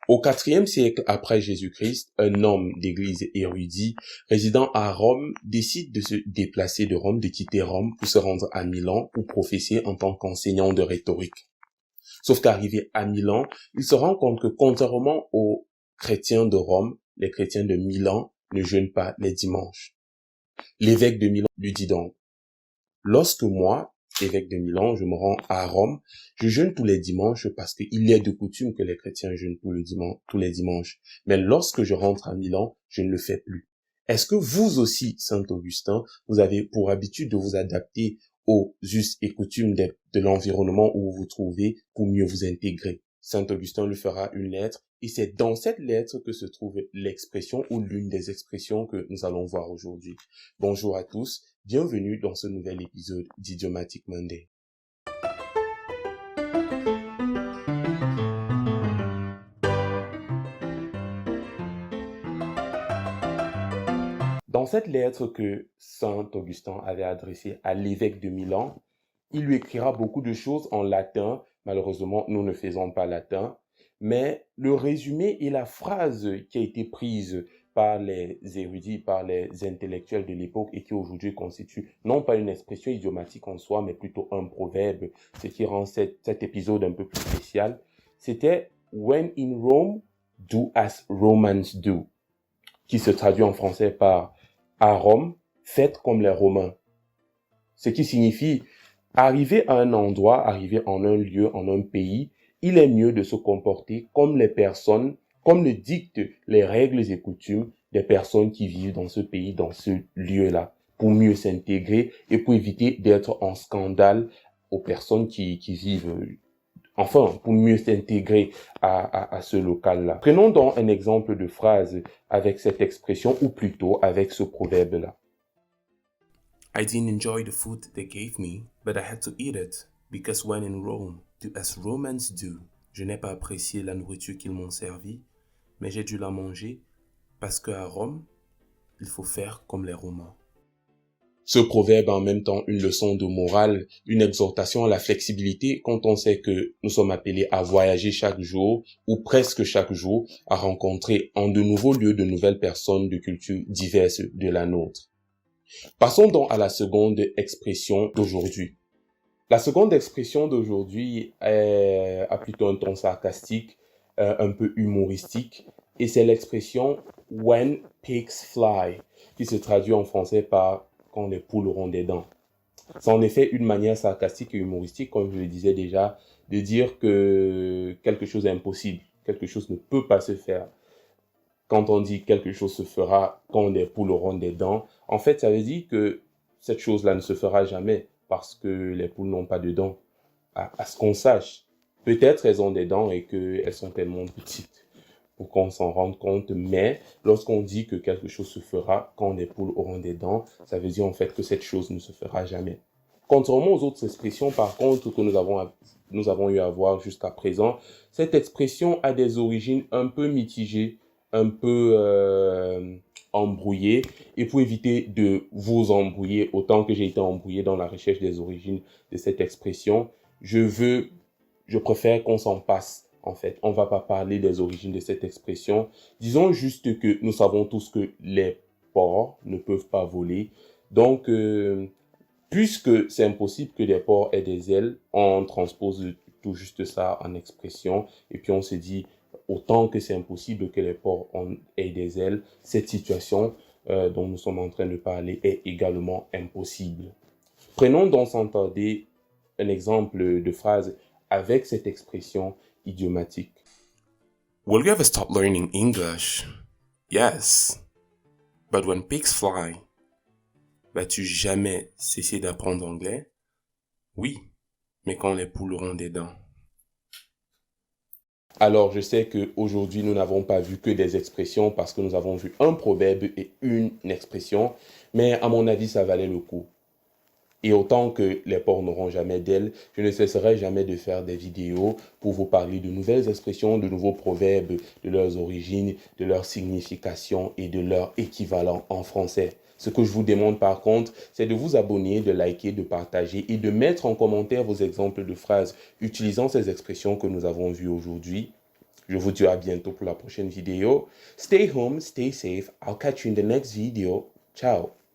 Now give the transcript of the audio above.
Au IVe siècle après Jésus-Christ, un homme d'église érudit résidant à Rome décide de se déplacer de Rome, de quitter Rome pour se rendre à Milan pour prophétiser en tant qu'enseignant de rhétorique. Sauf qu'arrivé à Milan, il se rend compte que contrairement aux chrétiens de Rome, les chrétiens de Milan ne jeûnent pas les dimanches. L'évêque de Milan lui dit donc: lorsque moi, évêque de Milan, je me rends à Rome, je jeûne tous les dimanches parce qu'il est de coutume que les chrétiens jeûnent tous les dimanches. Mais lorsque je rentre à Milan, je ne le fais plus. Est-ce que vous aussi, Saint Augustin, vous avez pour habitude de vous adapter aux us et coutumes de l'environnement où vous vous trouvez pour mieux vous intégrer? Saint Augustin lui fera une lettre et c'est dans cette lettre que se trouve l'expression ou l'une des expressions que nous allons voir aujourd'hui. Bonjour à tous, bienvenue dans ce nouvel épisode d'Idiomatic Monday. Dans cette lettre que Saint Augustin avait adressée à l'évêque de Milan, il lui écrira beaucoup de choses en latin. Malheureusement, nous ne faisons pas latin. Mais le résumé et la phrase qui a été prise par les érudits, par les intellectuels de l'époque et qui aujourd'hui constitue non pas une expression idiomatique en soi, mais plutôt un proverbe, ce qui rend cet épisode un peu plus spécial, c'était « When in Rome, do as Romans do », qui se traduit en français par « À Rome, faites comme les Romains ». Ce qui signifie arriver à un endroit, arriver en un lieu, en un pays, il est mieux de se comporter comme les personnes, comme le dictent les règles et coutumes des personnes qui vivent dans ce pays, dans ce lieu-là, pour mieux s'intégrer et pour éviter d'être en scandale aux personnes qui vivent, enfin, pour mieux s'intégrer à ce local-là. Prenons donc un exemple de phrase avec cette expression, ou plutôt avec ce proverbe-là. I didn't enjoy the food they gave me, but I had to eat it, because when in Rome, do as Romans do. Je n'ai pas apprécié la nourriture qu'ils m'ont servie, mais j'ai dû la manger, parce qu'à Rome, il faut faire comme les Romains. Ce proverbe est en même temps une leçon de morale, une exhortation à la flexibilité quand on sait que nous sommes appelés à voyager chaque jour, ou presque chaque jour, à rencontrer en de nouveaux lieux de nouvelles personnes de cultures diverses de la nôtre. Passons donc à la seconde expression d'aujourd'hui. La seconde expression d'aujourd'hui a plutôt un ton sarcastique, un peu humoristique, et c'est l'expression « when pigs fly » qui se traduit en français par « quand les poules auront des dents ». C'est en effet une manière sarcastique et humoristique, comme je le disais déjà, de dire que quelque chose est impossible, quelque chose ne peut pas se faire. Quand on dit quelque chose se fera quand les poules auront des dents, en fait, ça veut dire que cette chose-là ne se fera jamais parce que les poules n'ont pas de dents. À ce qu'on sache, peut-être elles ont des dents et qu'elles sont tellement petites pour qu'on s'en rende compte, mais lorsqu'on dit que quelque chose se fera quand les poules auront des dents, ça veut dire en fait que cette chose ne se fera jamais. Contrairement aux autres expressions, par contre, que nous avons eu à voir jusqu'à présent, cette expression a des origines un peu mitigées, un peu embrouillées, et pour éviter de vous embrouiller autant que j'ai été embrouillé dans la recherche des origines de cette expression, je préfère qu'on s'en passe, en fait. On va pas parler des origines de cette expression. Disons juste que nous savons tous que les porcs ne peuvent pas voler. Donc, puisque c'est impossible que les porcs aient des ailes, on transpose tout juste ça en expression. Et puis on se dit, autant que c'est impossible que les porcs aient des ailes, cette situation dont nous sommes en train de parler est également impossible. Prenons donc sans tarder un exemple de phrase avec cette expression idiomatique. Will you ever stop learning English? Yes. But when pigs fly, vas-tu jamais cesser d'apprendre anglais? Oui, mais quand les poules auront des dents. Alors, je sais qu'aujourd'hui, nous n'avons pas vu que des expressions parce que nous avons vu un proverbe et une expression, mais à mon avis, ça valait le coup. Et autant que les porcs n'auront jamais d'ailes, je ne cesserai jamais de faire des vidéos pour vous parler de nouvelles expressions, de nouveaux proverbes, de leurs origines, de leur signification et de leur équivalent en français. Ce que je vous demande par contre, c'est de vous abonner, de liker, de partager et de mettre en commentaire vos exemples de phrases utilisant ces expressions que nous avons vues aujourd'hui. Je vous dis à bientôt pour la prochaine vidéo. Stay home, stay safe. I'll catch you in the next video. Ciao.